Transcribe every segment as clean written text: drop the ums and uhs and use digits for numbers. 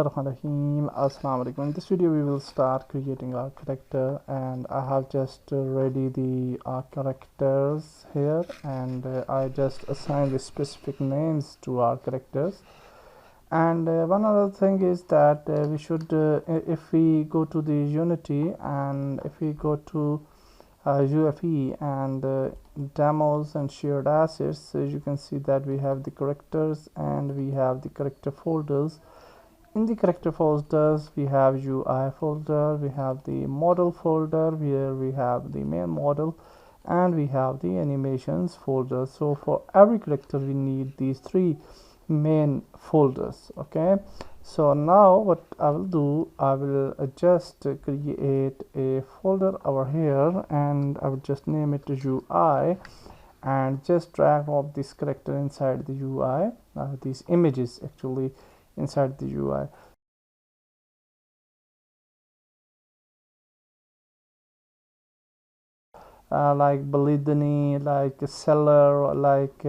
Bismillahirrahmanirrahim. Assalamu alaikum. In this video we will start creating our character, and I have just ready the characters here, and I just assign the specific names to our characters. And one other thing is that we should if we go to the Unity and if we go to UFE and demos and shared assets, as you can see that we have the characters and we have the character folders. In the character folders we have UI folder, we have the model folder where we have the main model, and we have the animations folder. So for every character we need these three main folders. Okay, so now what I will do, I will just create a folder over here, and I will just name it UI, and just drag off this character inside the UI, these images actually inside the UI. Like Balidani, like Cellar, like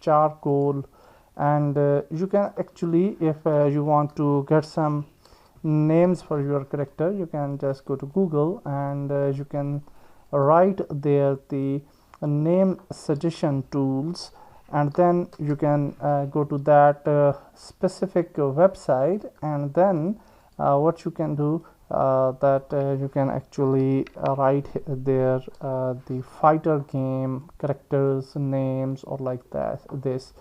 Charcoal. And you can actually, if you want to get some names for your character, you can just go to Google and you can write there the name suggestion tools, and then you can go to that specific website, and then what you can do, that you can actually write there the fighter game characters names, or like that this.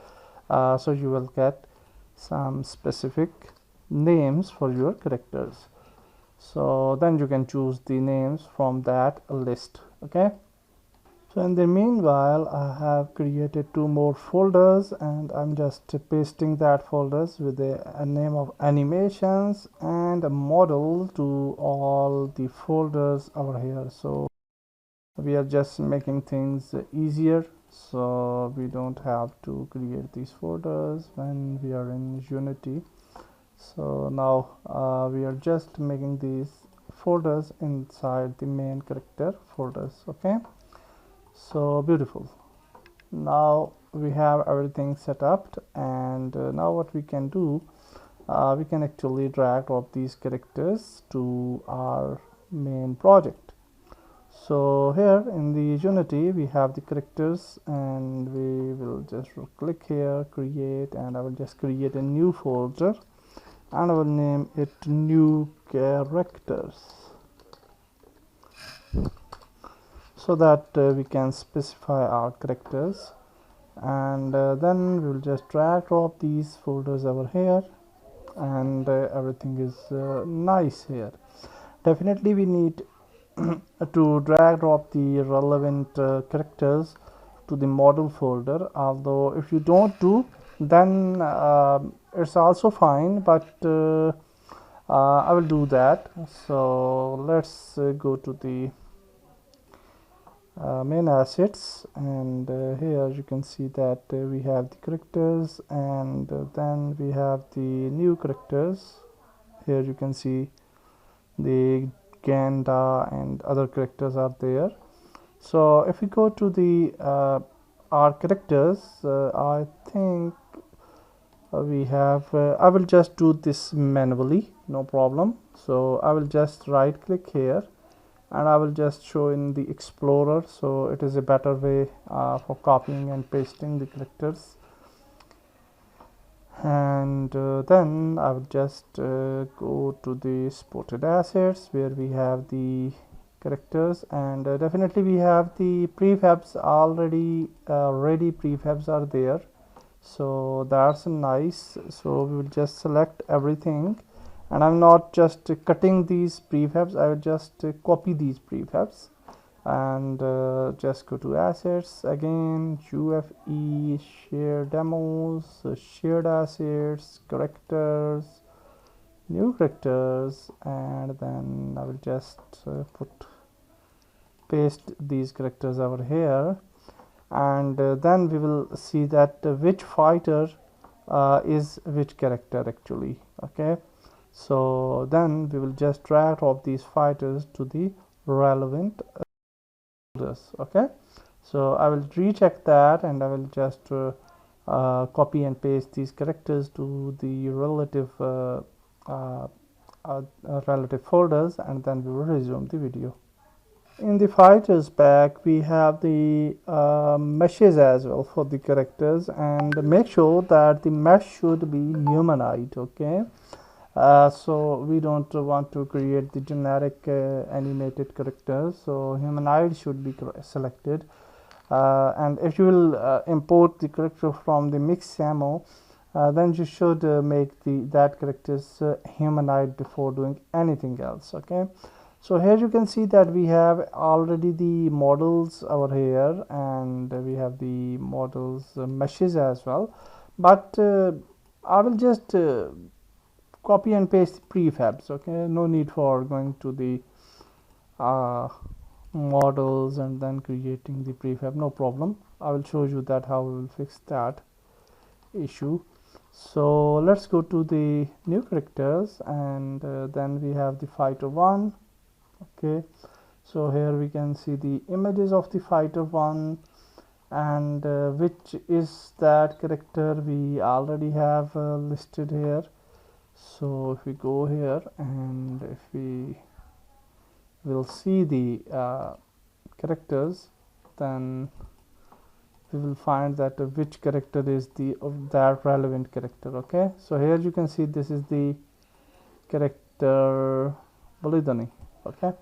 So you will get some specific names for your characters. So then you can choose the names from that list. Okay, so in the meanwhile I have created two more folders, and I'm just pasting that folders with a name of animations and a model to all the folders over here. So we are just making things easier, so we don't have to create these folders when we are in Unity. So now we are just making these folders inside the main character folders. Okay, so beautiful. Now we have everything set up, and now what we can do, we can actually drag off these characters to our main project. So here in the Unity we have the characters, and we will just click here, create, and I will just create a new folder, and I will name it new characters, so that we can specify our characters. And then we will just drag drop these folders over here, and everything is nice here. Definitely we need to drag drop the relevant characters to the model folder, although if you don't do, then it's also fine, but I will do that. So let's go to the main assets, and here you can see that we have the characters, and then we have the new characters. Here you can see the Ganda and other characters are there. So if we go to the our characters, I think we have I will just do this manually, no problem. So I will just right click here, and I will just show in the Explorer, so it is a better way for copying and pasting the characters. And then I will just go to the supported assets where we have the characters, and definitely we have the prefabs already ready. Prefabs are there, so that's nice. So we will just select everything, and I'm not just cutting these prefabs, I will just copy these prefabs, and just go to assets again, UFE, share demos, shared assets, characters, new characters, and then I will just paste these characters over here, and then we will see that which fighter is which character actually. Okay, so then we will just drag off these fighters to the relevant okay, so I will recheck that, and I will just copy and paste these characters to the relative relative folders, and then we will resume the video. In the fighters pack, we have the meshes as well for the characters, and make sure that the mesh should be humanoid. Okay, so we don't want to create the generic animated characters, so humanoid should be selected. And if you will import the character from the mix ammo, then you should make that characters humanoid before doing anything else. Okay, so here you can see that we have already the models over here, and we have the models meshes as well, but I will just copy and paste prefabs. Okay, no need for going to the models and then creating the prefab, no problem. I will show you that how we will fix that issue. So let's go to the new characters, and then we have the fighter 1. Okay, so here we can see the images of the fighter 1, and which is that character we already have listed here. So if we go here and if we will see the characters, then we will find that which character is the of that relevant character. Okay, so here you can see this is the character Balidani. Okay,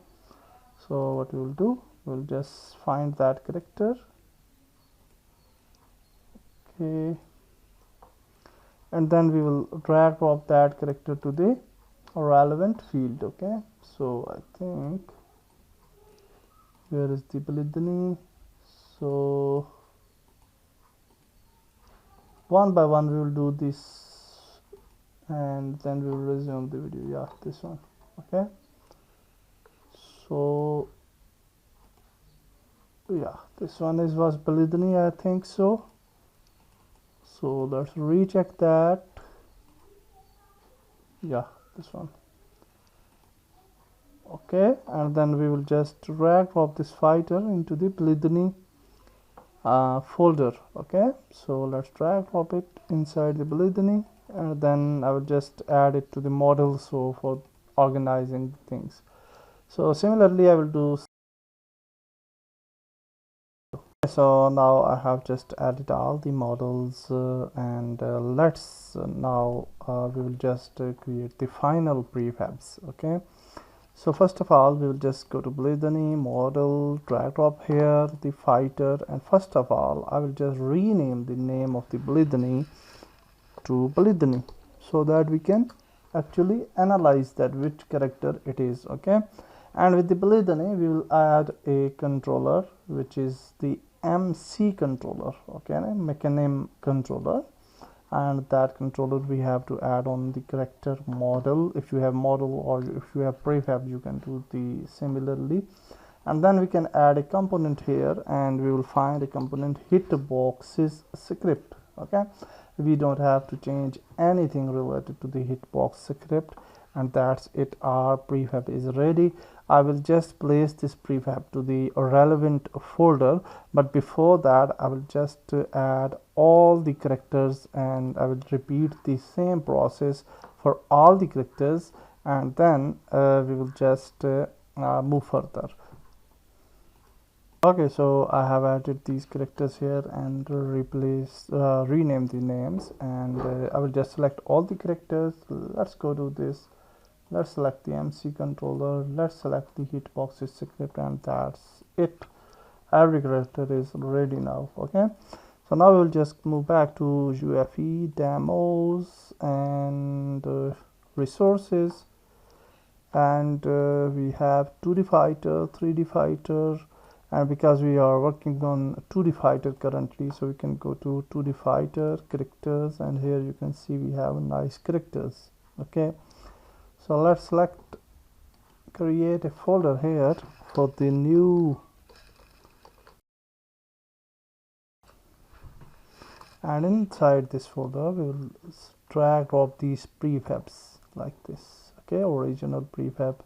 so what we will do, we'll just find that character. Okay, and then we will drag drop that character to the relevant field. Okay, so I think where is the Balidani? So one by one we will do this, and then we will resume the video. Yeah, this one. Okay, so yeah, this one was Balidani, I think so. So let's recheck that. Yeah, this one. Okay, and then we will just drag drop this fighter into the Balidani folder. Okay, so let's drag drop it inside the Balidani, and then I will just add it to the model, so for organizing things. So similarly I will do. So now I have just added all the models, and let's now we will just create the final prefabs. Okay, so first of all we will just go to Balidani model, drag drop here the fighter, and first of all I will just rename the name of the Balidani to Balidani, so that we can actually analyze that which character it is. Okay, and with the Balidani we will add a controller which is the MC controller. Okay, mechanism controller, and that controller we have to add on the character model. If you have model or if you have prefab, you can do the similarly, and then we can add a component here, and we will find a component hitboxes script. Okay, we don't have to change anything related to the hitbox script, and that's it. Our prefab is ready. I will just place this prefab to the relevant folder, but before that I will just add all the characters, and I will repeat the same process for all the characters, and then we will just move further. Okay, so I have added these characters here and rename the names, and I will just select all the characters. Let's go to this. Let's select the MC controller, let's select the hitboxes script, and that's it. Every character is ready now. Okay, so now we'll just move back to UFE demos and resources, and we have 2D fighter, 3D fighter, and because we are working on 2D fighter currently, so we can go to 2D fighter characters, and here you can see we have nice characters. Okay, so let's select, create a folder here for the new, and inside this folder we will drag drop these prefabs like this. Okay, original prefab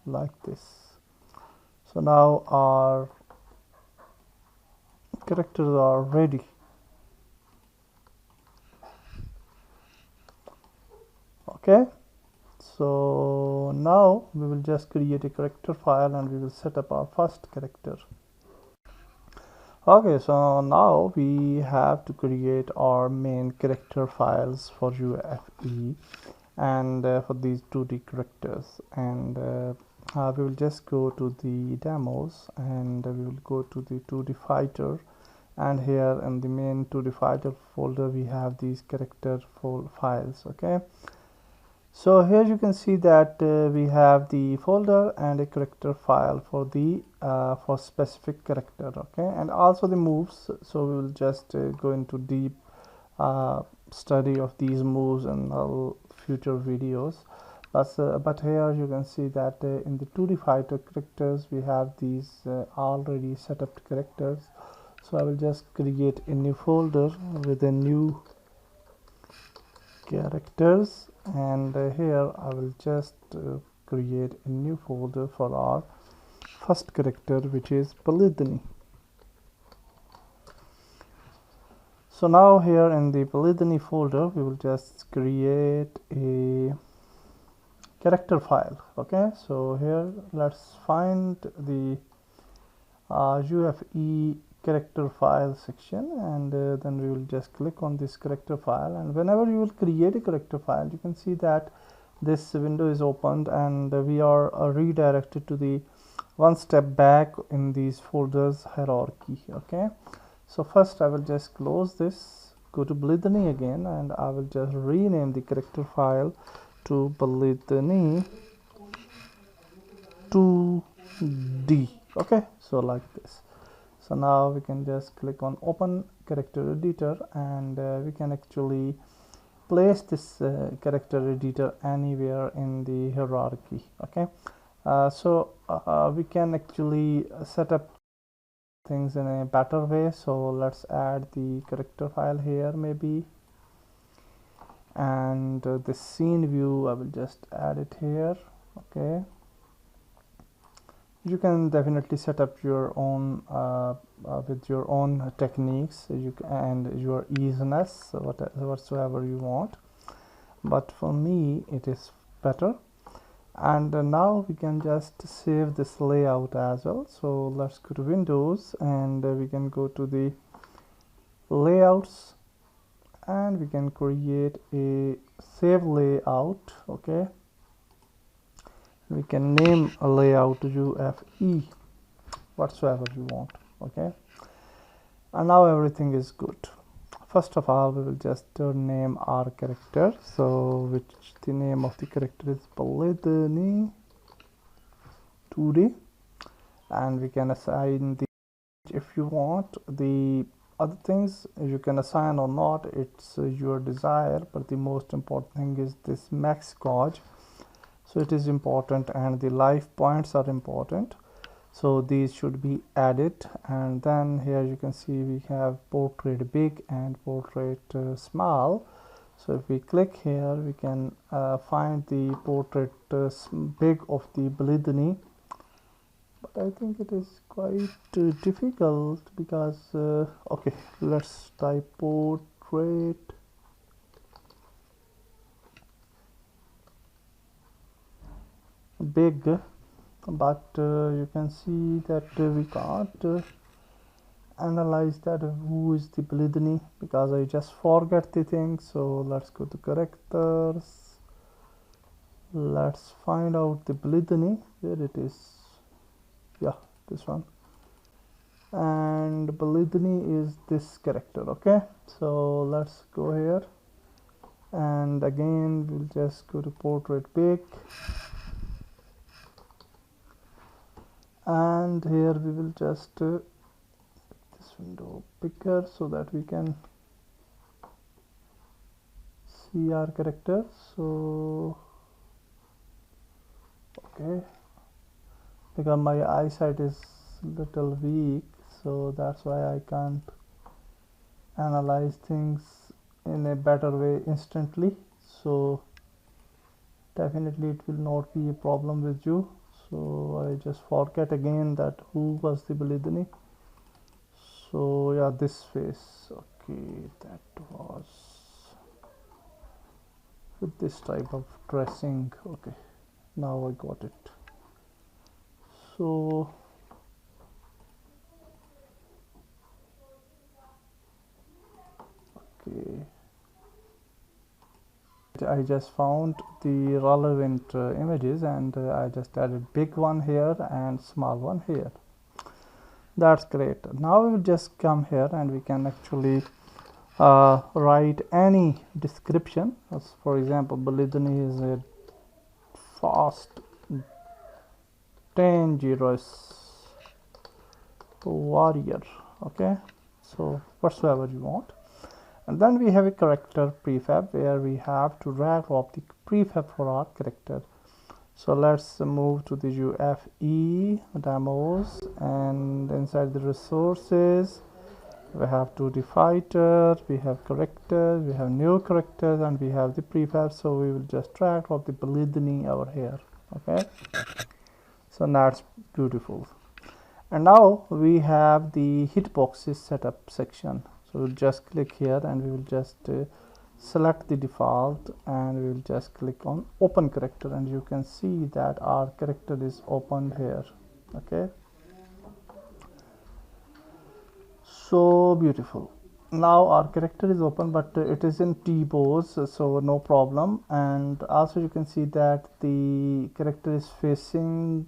like this. So now our characters are ready. Okay, so now we will just create a character file and we will set up our first character. Okay, so now we have to create our main character files for UFE and for these 2D characters, and we will just go to the demos and we will go to the 2D fighter, and here in the main 2D fighter folder we have these character files. Okay, so here you can see that we have the folder and a character file for the for specific character. Okay, and also the moves, so we will just go into deep study of these moves in future videos. But here you can see that in the 2D fighter characters we have these already set up characters. So I will just create a new folder with a new characters, and here I will just create a new folder for our first character, which is Polythony. So now here in the Polythony folder we will just create a character file. Okay, so here let's find the UFE character file section, and then we will just click on this character file, and whenever you will create a character file you can see that this window is opened and we are redirected to the one step back in these folders hierarchy. Okay, so first I will just close this, go to Polythony again, and I will just rename the character file to Polythony 2D. Okay, so like this. So now we can just click on open character editor, and we can actually place this character editor anywhere in the hierarchy. Okay, so we can actually set up things in a better way. So let's add the character file here maybe, and the scene view I will just add it here. Okay, you can definitely set up your own with your own techniques and your easiness, whatsoever you want, but for me it is better. And now we can just save this layout as well. So let's go to Windows, and we can go to the layouts, and we can create a save layout. Okay, we can name a layout UFE, whatsoever you want. Okay, and now everything is good. First of all, we will just name our character, so which the name of the character is Polythony 2D, and we can assign the, if you want, the other things you can assign or not, it's your desire, but the most important thing is this max gauge. So it is important, and the life points are important, so these should be added. And then here you can see we have portrait big and portrait small. So if we click here we can find the portrait big of the Polythony, but I think it is quite difficult because okay, let's type portrait big, but you can see that we can't analyze that who is the Polythony because I just forget the thing. So let's go to characters, let's find out the Polythony, where it is. Yeah, this one, and Polythony is this character. Okay, so let's go here, and again we'll just go to portrait big, and here we will just this window bigger so that we can see our character. So okay, because my eyesight is little weak, so that's why I can't analyze things in a better way instantly. So definitely it will not be a problem with you. So I just forget again that who was the Polythony. So yeah, this face. Okay, that was with this type of dressing. Okay, now I got it. So okay, I just found the relevant images, and I just added big one here and small one here. That's great. Now we will just come here and we can actually write any description. As for example, Balidani is a fast, dangerous warrior. Okay, so whatsoever you want. And then we have a character prefab where we have to drag drop the prefab for our character. So let's move to the UFE demos, and inside the resources we have 2D fighter, we have characters, we have new characters, and we have the prefab. So we will just drag drop the Balidani over here. Okay, so that's beautiful. And now we have the hitboxes setup section. So we'll just click here and we will just select the default, and we will just click on open character, and you can see that our character is opened here. Okay, so beautiful. Now our character is open, but it is in T-pose, so no problem. And also you can see that the character is facing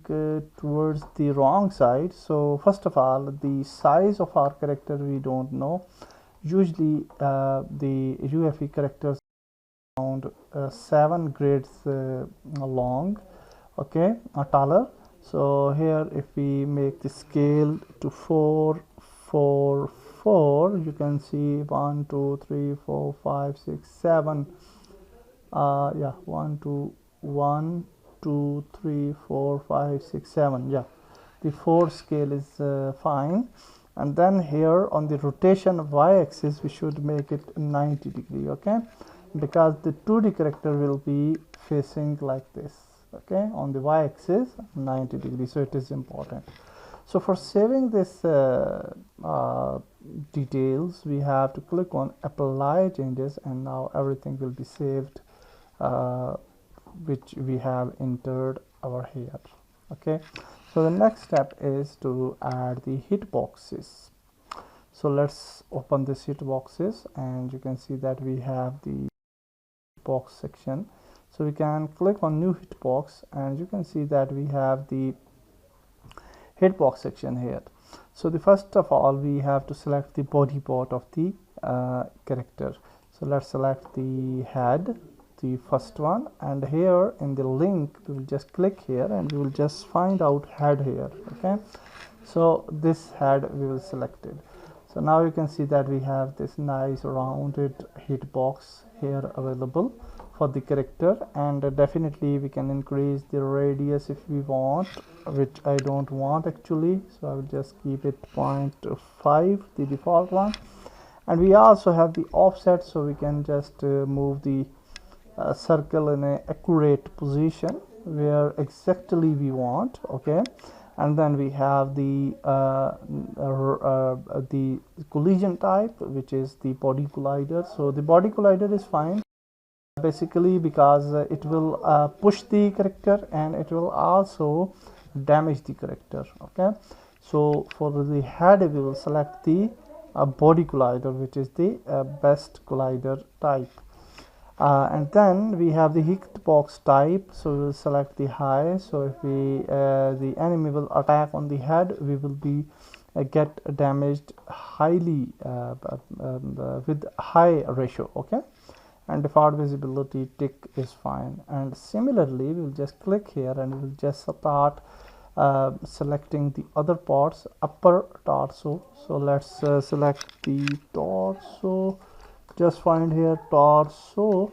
towards the wrong side. So first of all, the size of our character we don't know. Usually the UFE characters around 7 grades long, okay, or taller. So here if we make the scale to 4 4 4, you can see 1 2 3 4 5 6 7 yeah, 1 2 3 4 5 6 7, yeah, the 4 scale is fine. And then here on the rotation y-axis we should make it 90 degree, okay, because the 2D character will be facing like this, okay, on the y-axis 90 degrees, so it is important. So for saving this details, we have to click on apply changes, and now everything will be saved which we have entered over here. Okay, so the next step is to add the hitboxes. So let's open this hitboxes, and you can see that we have the hitbox section. So we can click on new hitbox, and you can see that we have the hitbox section here. So the first of all, we have to select the body part of the character. So let's select the head, the first one, and here in the link we will just click here and we will just find out head here. Okay, so this head we will select it. So now you can see that we have this nice rounded hitbox here available for the character, and definitely we can increase the radius if we want, which I don't want actually, so I will just keep it 0.5, the default one. And we also have the offset, so we can just move the circle in a accurate position where exactly we want. Okay, and then we have the collision type, which is the body collider. So the body collider is fine basically because it will push the character and it will also damage the character. Okay, so for the head we will select the body collider, which is the best collider type. And then we have the hitbox type, so we will select the high. So if we the enemy will attack on the head, we will be get damaged highly with high ratio. Okay, and default visibility tick is fine. And similarly we will just click here and we will just start selecting the other parts, upper torso. So let's select the torso, just find here torso,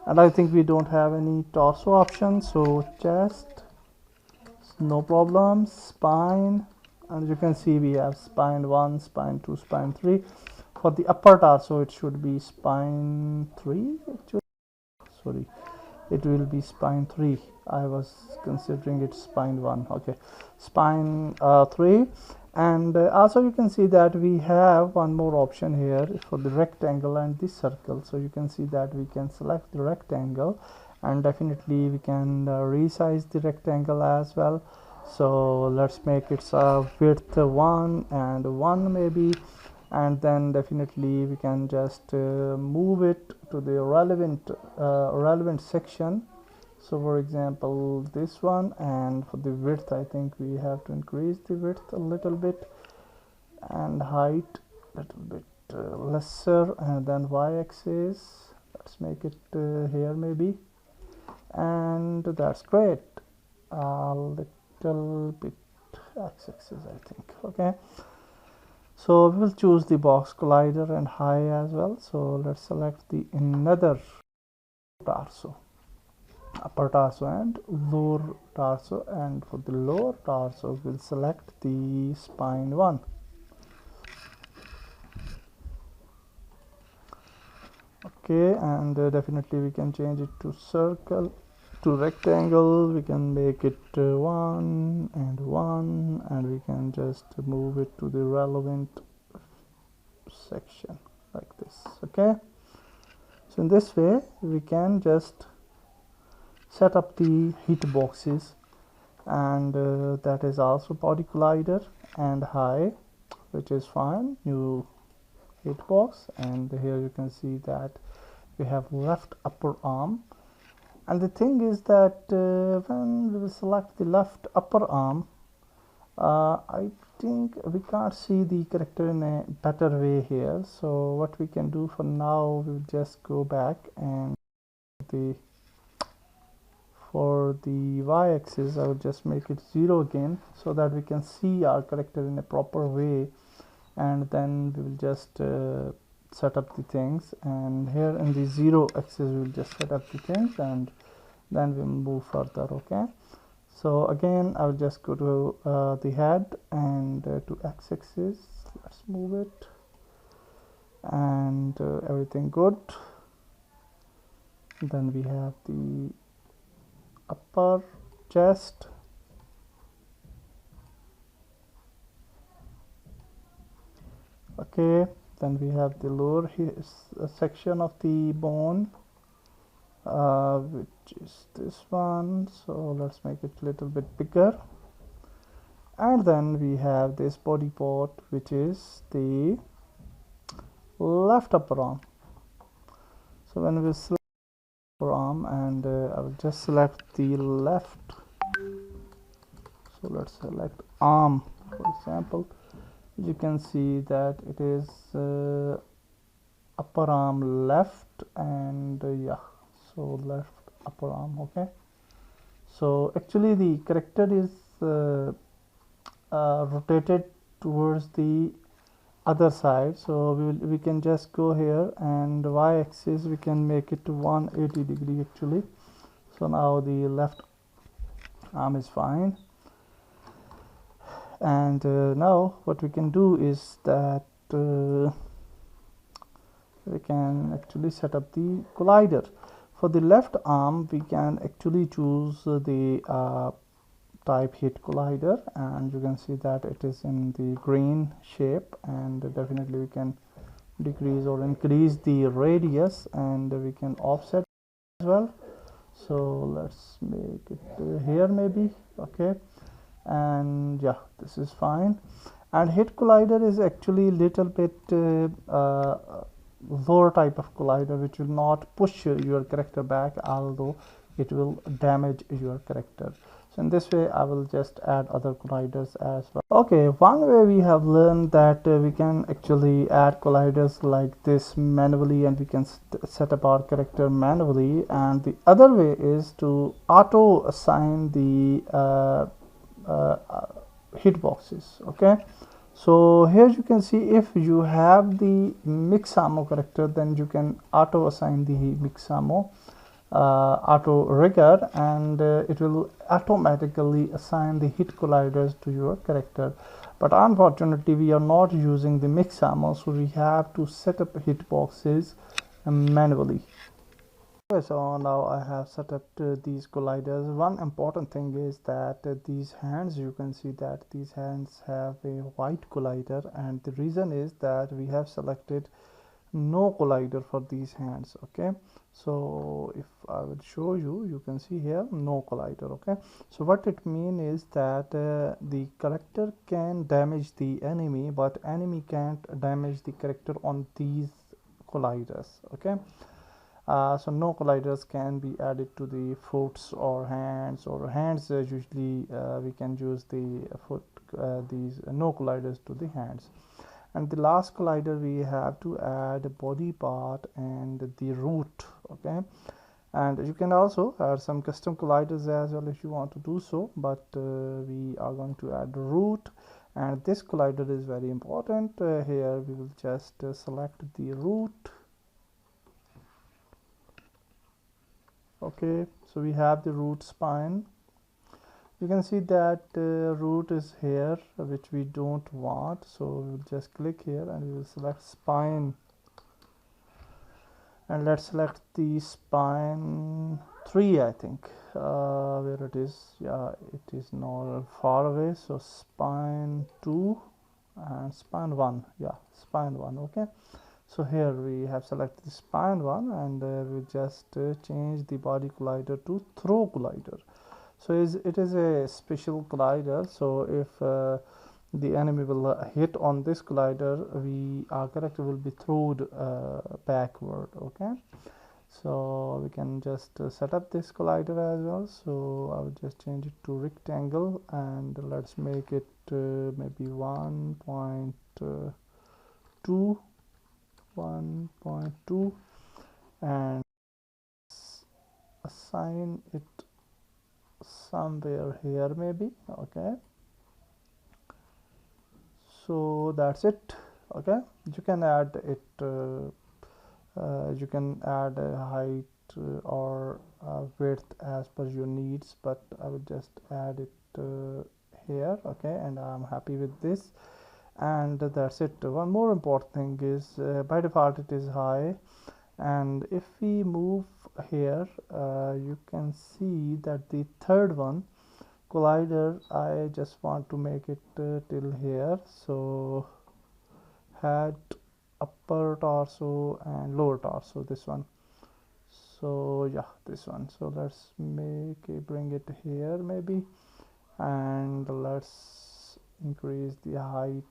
and I think we don't have any torso option, so chest, no problem, spine, and you can see we have spine 1, spine 2, spine 3. For the upper torso it should be spine 3 actually, sorry, it will be spine 3, I was considering it spine 1. Okay, spine 3. And also you can see that we have one more option here for the rectangle and the circle. So you can see that we can select the rectangle, and definitely we can resize the rectangle as well. So let's make its width 1 and 1 maybe, and then definitely we can just move it to the relevant section. So for example this one, and for the width I think we have to increase the width a little bit and height a little bit lesser, and then y-axis let's make it here maybe, and that's great. A little bit x-axis I think. Okay, so we will choose the box collider and high as well. So let's select the another torso, upper torso and lower torso, and for the lower torso we'll select the spine one. Okay, and definitely we can change it to circle, to rectangle. We can make it 1 and 1, and we can just move it to the relevant section like this. Okay, so in this way we can just set up the hitboxes, and that is also body collider and high, which is fine. New hitbox, and here you can see that we have left upper arm. And the thing is that when we will select the left upper arm, I think we can't see the character in a better way here. So what we can do for now, we'll just go back, and for the y-axis I will just make it 0 again, so that we can see our character in a proper way, and then we will just set up the things. And here in the 0 axis we will just set up the things, and then we'll move further. Okay, so again I will just go to the head, and to x-axis let's move it, and everything good. Then we have the upper chest, okay, then we have the lower section of the bone, which is this one. So let's make it a little bit bigger, and then we have this body part, which is the left upper arm. So when we select upper arm, and I will just select the left, so let's select arm for example. You can see that it is upper arm left, and yeah, so left upper arm. Okay, so actually the character is rotated towards the other side, so we can just go here, and y-axis we can make it to 180 degree actually. So now the left arm is fine, and now what we can do is that we can actually set up the collider. For the left arm we can actually choose the type hit collider, and you can see that it is in the green shape, and definitely we can decrease or increase the radius, and we can offset as well. So let's make it here maybe. Okay, and yeah, this is fine. And hit collider is actually little bit lower type of collider, which will not push your character back, although it will damage your character. So in this way I will just add other colliders as well. Okay, one way we have learned that we can actually add colliders like this manually, and we can set up our character manually, and the other way is to auto assign the hitboxes. Okay, so here you can see if you have the mix ammo character, then you can auto assign the mix ammo auto rigger, and it will automatically assign the hit colliders to your character. But unfortunately we are not using the mix ammo, so we have to set up hitboxes manually. Okay, so now I have set up these colliders. One important thing is that these hands, you can see that these hands have a white collider, and the reason is that we have selected no collider for these hands. Okay, so if I will show you, you can see here no collider. Okay, so what it means is that the character can damage the enemy, but enemy can't damage the character on these colliders. Okay, so no colliders can be added to the foots or hands, usually we can use the foot, these no colliders to the hands. And the last collider, we have to add a body part and the root. Okay, and you can also add some custom colliders as well if you want to do so, but we are going to add root, and this collider is very important. Here we will just select the root. Okay, so we have the root spine. You can see that root is here, which we don't want, so we will just click here and we will select spine, and let's select the spine 3, I think, where it is. Yeah, it is not far away, so spine 2 and spine 1. Yeah, spine 1. Okay, so here we have selected the spine 1, and we just change the body collider to throw collider. So it is a special collider, so if the enemy will hit on this collider, our character will be thrown backward. Okay, so we can just set up this collider as well. So I will just change it to rectangle, and let's make it maybe 1.2, and assign it somewhere here maybe. Okay, so that's it. Okay, you can add it, you can add a height or width as per your needs, but I will just add it here. Okay, and I'm happy with this, and that's it. One more important thing is by default it is high, and if we move here, you can see that the third one collider, I just want to make it till here. So head, upper torso and lower torso, this one. So yeah, this one. So let's bring it here maybe, and let's increase the height.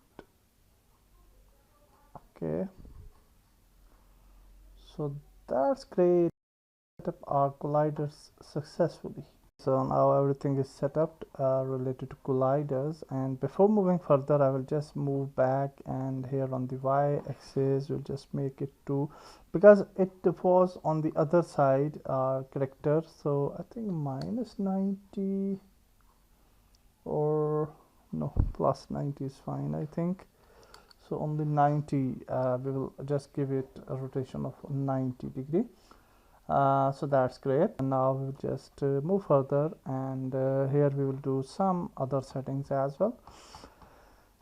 Okay, so that's great. Set up our colliders successfully. So now everything is set up related to colliders, and before moving further I will just move back, and here on the y-axis we'll just make it 2, because it was on the other side character, so I think -90, or no, +90 is fine, I think. So only 90, we will just give it a rotation of 90 degree. So that's great, and now we'll just move further, and here we will do some other settings as well.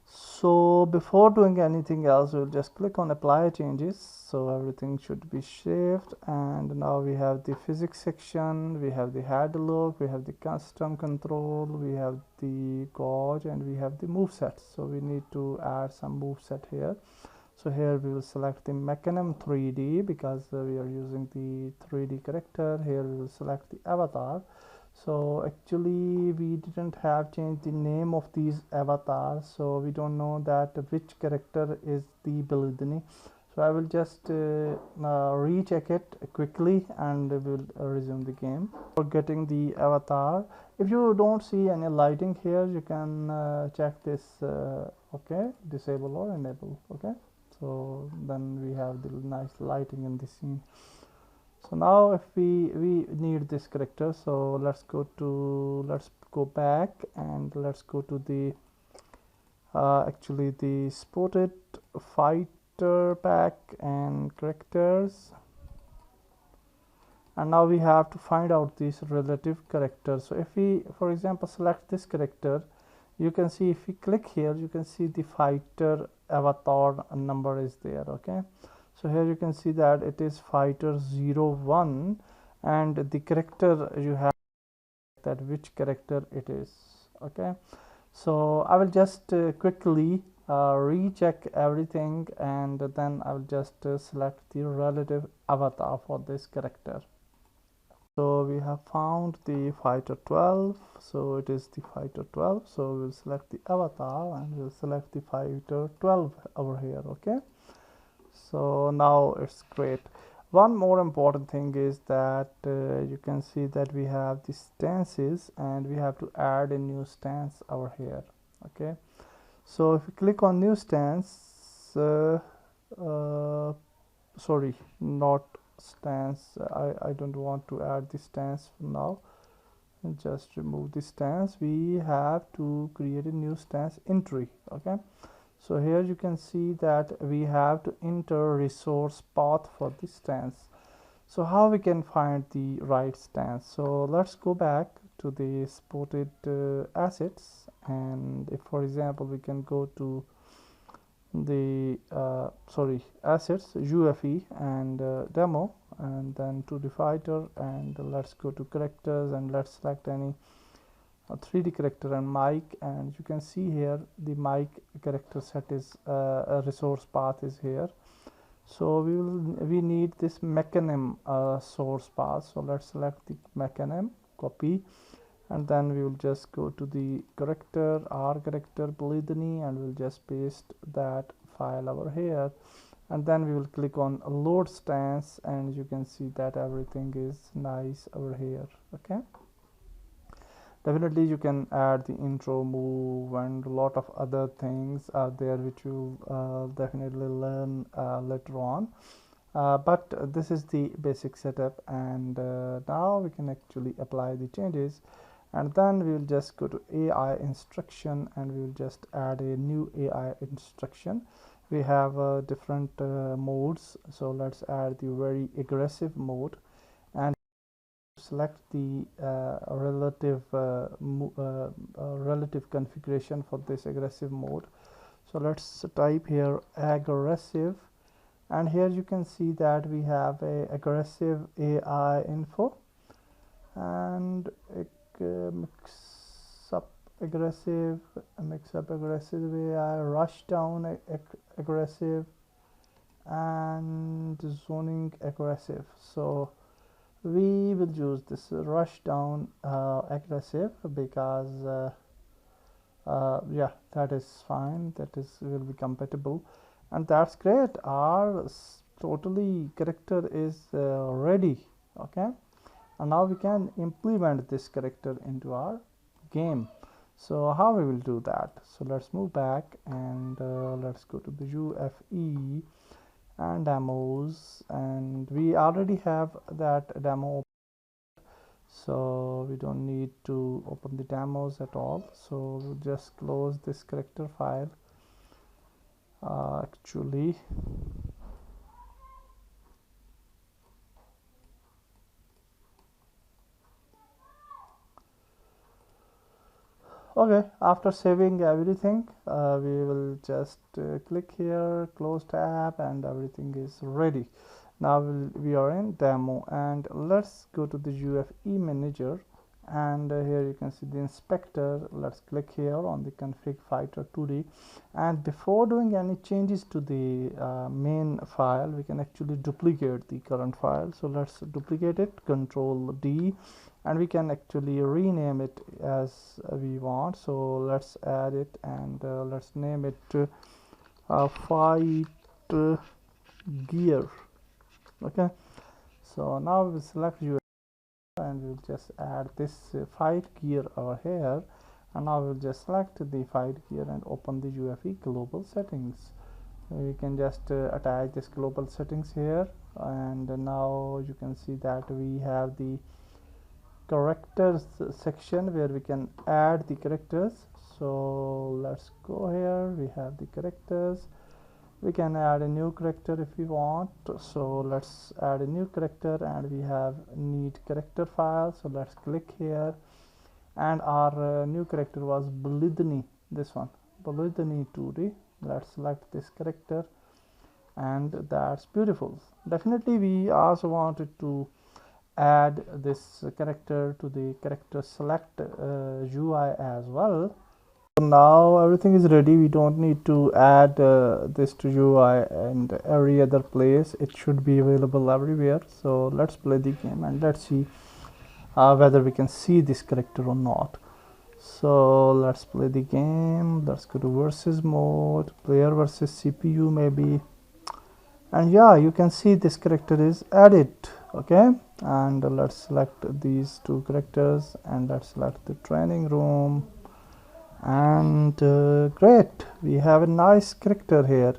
So before doing anything else, we'll just click on apply changes, so everything should be saved. And now we have the physics section, we have the head look, we have the custom control, we have the gauge, and we have the move set. So we need to add some move set here. So here we will select the mechanism 3D, because we are using the 3D character. Here we will select the avatar. So actually we didn't have changed the name of these avatars, so we don't know that which character is the Beludini. So I will just recheck it quickly, and we'll resume the game. For getting the avatar, if you don't see any lighting here, you can check this. Okay, disable or enable. Okay, so then we have the nice lighting in the scene. So now if we need this character, so let's go back, and let's go to the actually the spotted fighter pack and characters, and now we have to find out these relative characters. So if we, for example, select this character, you can see if we click here, you can see the fighter avatar number is there. Okay, so here you can see that it is fighter 01, and the character you have that which character it is. Okay, so I will just quickly recheck everything, and then I will just select the relative avatar for this character. So we have found the fighter 12, so it is the fighter 12. So we'll select the avatar and we'll select the fighter 12 over here. Okay, so now it's great. One more important thing is that you can see that we have the stances and we have to add a new stance over here. Okay, so if you click on new stance, sorry, not stance, I don't want to add the stance now, and just remove the stance. We have to create a new stance entry. Okay, so here you can see that we have to enter resource path for the stance. So how we can find the right stance? So let's go back to the supported assets, and if for example we can go to the assets UFE and demo, and then to the fighter, and let's go to characters and let's select any 3D character and mic, and you can see here the mic character set is a resource path is here. So we need this mechanism source path. So let's select the mechanism, copy, and then we will just go to the character, our character polyphony, and we'll just paste that file over here, and then we will click on load stance, and you can see that everything is nice over here. Okay, definitely you can add the intro move and a lot of other things are there which you definitely learn later on, but this is the basic setup, and now we can actually apply the changes, and then we will just go to AI instruction and we will just add a new AI instruction. We have different modes, so let's add the very aggressive mode and select the relative configuration for this aggressive mode. So let's type here aggressive, and here you can see that we have a aggressive AI info, and mix up aggressive AI, rush down aggressive, and zoning aggressive. So we will use this rush down aggressive because yeah, that is fine, that is will be compatible, and that's great. Our totally character is ready. Okay, and now we can implement this character into our game. So how we will do that? So let's move back and let's go to the UFE and demos, and we already have that demo, so we don't need to open the demos at all. So we'll just close this character file. Actually, okay, after saving everything, we will just click here, close tab, and everything is ready. Now we are in demo, and let's go to the UFE manager, and here you can see the inspector. Let's click here on the config fighter 2D, and before doing any changes to the main file, we can actually duplicate the current file. So let's duplicate it, Control D, and we can actually rename it as we want. So let's add it, and let's name it fight gear. Okay, so now we select UFE and we'll just add this fight gear over here, and now we'll just select the fight gear and open the UFE global settings. We can just attach this global settings here, and now you can see that we have the characters section where we can add the characters. So let's go here, we have the characters. We can add a new character if we want. So let's add a new character, and we have need character file. So let's click here, and our new character was Polyphony, this one, Polyphony 2D. Let's select this character, and that's beautiful. Definitely we also wanted to add this character to the character select UI as well. So now everything is ready. We don't need to add this to UI and every other place. It should be available everywhere. So let's play the game and let's see whether we can see this character or not. So let's play the game. Let's go to versus mode, player versus CPU maybe, and yeah, you can see this character is added. Okay, and let's select these two characters and let's select the training room, and great, we have a nice character here.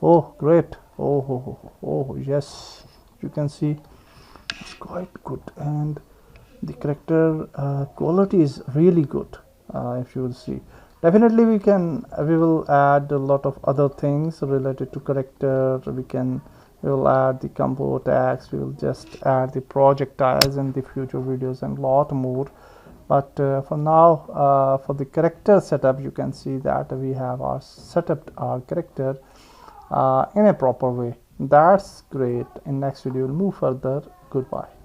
Oh great, oh yes, you can see it's quite good, and the character quality is really good. If you will see, definitely we will add a lot of other things related to character. We will add the combo tags, we will just add the projectiles in the future videos and lot more. But for now, for the character setup, you can see that we have set up our character in a proper way. That's great. In next video we'll move further. Goodbye.